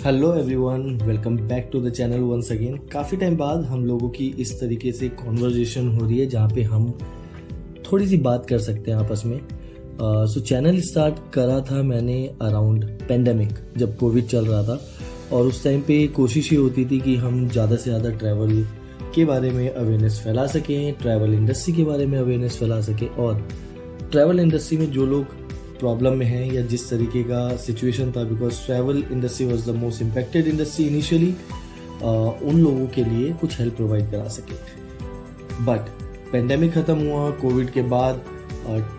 Hello everyone, welcome back to the channel once again. काफ़ी time बाद हम लोगों की इस तरीके से कॉन्वर्जेशन हो रही है जहाँ पे हम थोड़ी सी बात कर सकते हैं आपस में। सो चैनल स्टार्ट करा था मैंने अराउंड पेंडेमिक, जब कोविड चल रहा था, और उस टाइम पे कोशिश ये होती थी कि हम ज़्यादा से ज़्यादा ट्रैवल के बारे में अवेयरनेस फैला सकें, ट्रैवल इंडस्ट्री के बारे में अवेयरनेस फैला सकें, और ट्रैवल इंडस्ट्री में जो लोग प्रॉब्लम में है या जिस तरीके का सिचुएशन था, because travel industry was the most impacted industry initially, उन लोगों के लिए कुछ हेल्प प्रोवाइड करा सके। बट पेंडेमिक ख़त्म हुआ, कोविड के बाद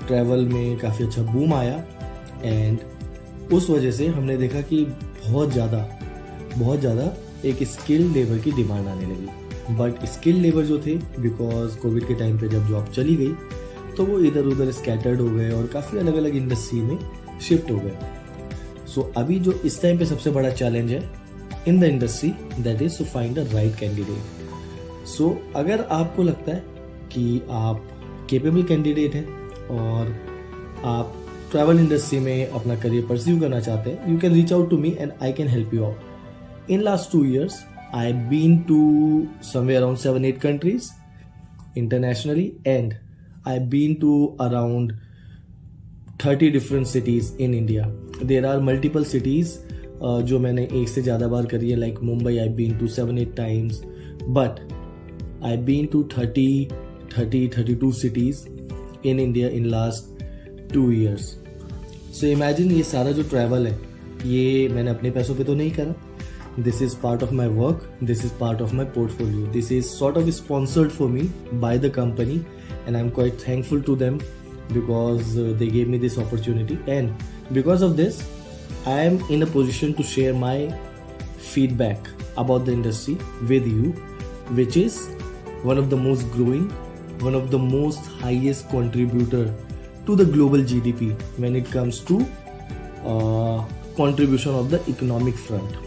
ट्रैवल में काफ़ी अच्छा बूम आया, एंड उस वजह से हमने देखा कि बहुत ज़्यादा एक स्किल्ड लेबर की डिमांड आने लगी। बट स्किल्ड लेबर जो थे, बिकॉज कोविड के टाइम पे जब जॉब चली गई तो वो इधर उधर स्कैटर्ड हो गए और काफ़ी अलग अलग इंडस्ट्री में शिफ्ट हो गए। सो अभी जो इस टाइम पे सबसे बड़ा चैलेंज है in the industry, that is to find the right candidate. So अगर आपको लगता है कि आप केपेबल कैंडिडेट हैं और आप ट्रैवल इंडस्ट्री में अपना करियर परस्यू करना चाहते हैं, you can reach out to me and I can help you out. In last 2 years I have been to somewhere around 7-8 countries internationally, and I've been to around 30 different cities in India. There are multiple cities जो मैंने एक से ज़्यादा बार करी है, like Mumbai I've been to 7-8 times, but I've been to 32 cities in India in last 2 years. So imagine ये सारा जो travel है, ये मैंने अपने पैसों पे तो नहीं करा. This is part of my work, this is part of my portfolio, this is sort of sponsored for me by the company, and I'm quite thankful to them because they gave me this opportunity, and because of this I am in a position to share my feedback about the industry with you, which is one of the most growing, one of the most highest contributor to the global GDP when it comes to contribution of the economic front,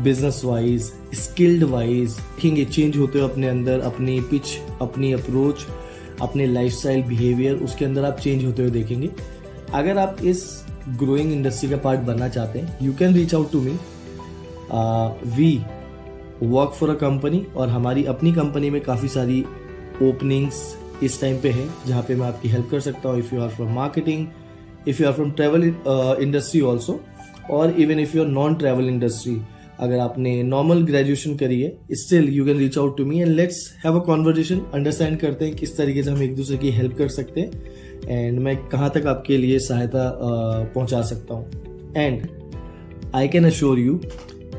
business wise, skilled wise. देखेंगे change होते हो अपने अंदर, अपनी pitch, अपनी approach, अपने lifestyle, behaviour, उसके अंदर आप चेंज होते हुए देखेंगे। अगर आप इस ग्रोइंग इंडस्ट्री का पार्ट बनना चाहते हैं, you can reach out to me. We work for a company, और हमारी अपनी कंपनी में काफ़ी सारी ओपनिंग्स इस टाइम पे है जहाँ पे मैं आपकी हेल्प कर सकता हूँ। If you are from marketing, if you are from travel industry also, और even if you are non travel industry, अगर आपने नॉर्मल ग्रेजुएशन करी है, still you can reach out to me and let's have a conversation. Understand करते हैं किस तरीके से हम एक दूसरे की हेल्प कर सकते हैं, एंड मैं कहाँ तक आपके लिए सहायता पहुँचा सकता हूँ। And I can assure you,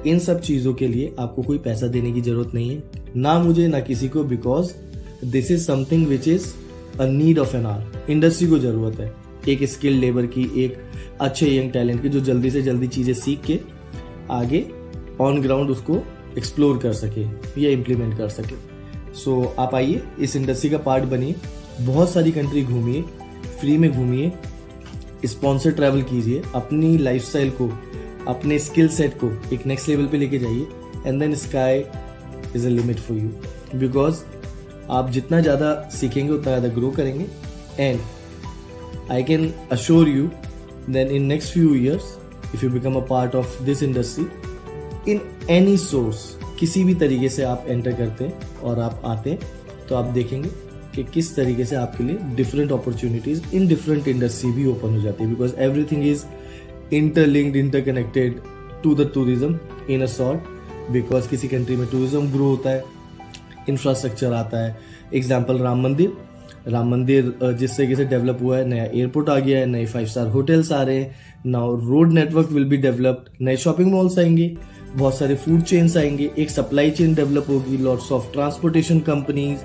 इन सब चीज़ों के लिए आपको कोई पैसा देने की जरूरत नहीं है, ना मुझे ना किसी को, because this is something which is a need of an hour. Industry को ज़रूरत है एक स्किल्ड लेबर की, एक अच्छे यंग टैलेंट की, जो जल्दी से जल्दी चीज़ें सीख के आगे ऑन ग्राउंड उसको एक्सप्लोर कर सके या इम्प्लीमेंट कर सके। सो आप आइए, इस इंडस्ट्री का पार्ट बनिए, बहुत सारी कंट्री घूमिए, फ्री में घूमिए, स्पॉन्सर ट्रैवल कीजिए, अपनी लाइफस्टाइल को, अपने स्किल सेट को एक नेक्स्ट लेवल पे लेके जाइए, and then sky is a limit for you, because आप जितना ज़्यादा सीखेंगे उतना ज़्यादा ग्रो करेंगे। And I can assure you then in next few years, if you become a part of this industry in any source, किसी भी तरीके से आप एंटर करते हैं और आप आते हैं, तो आप देखेंगे कि किस तरीके से आपके लिए different opportunities in different industry भी ओपन हो जाती है, because everything is interlinked, interconnected to the tourism in a short. Because किसी कंट्री में टूरिज्म ग्रो होता है, इंफ्रास्ट्रक्चर आता है। एग्जाम्पल राम मंदिर जिस तरीके से डेवलप हुआ है, नया एयरपोर्ट आ गया है, नए 5-star होटल्स आ रहे हैं, now road network will be developed, नए शॉपिंग मॉल्स आएंगे, बहुत सारे फूड चेन्स आएंगे, एक सप्लाई चेन डेवलप होगी, lots of transportation companies,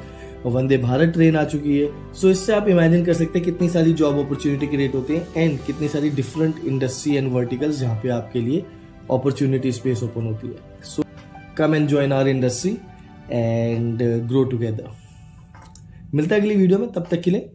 Vande Bharat train आ चुकी है। सो इससे आप इमेजिन कर सकते हैं कितनी सारी जॉब अपॉर्चुनिटी क्रिएट होती है, एंड कितनी सारी डिफरेंट इंडस्ट्री एंड वर्टिकल्स जहाँ पे आपके लिए अपॉर्चुनिटी स्पेस ओपन होती है। So come and join our industry and grow together. मिलता है अगली वीडियो में, तब तक के लिए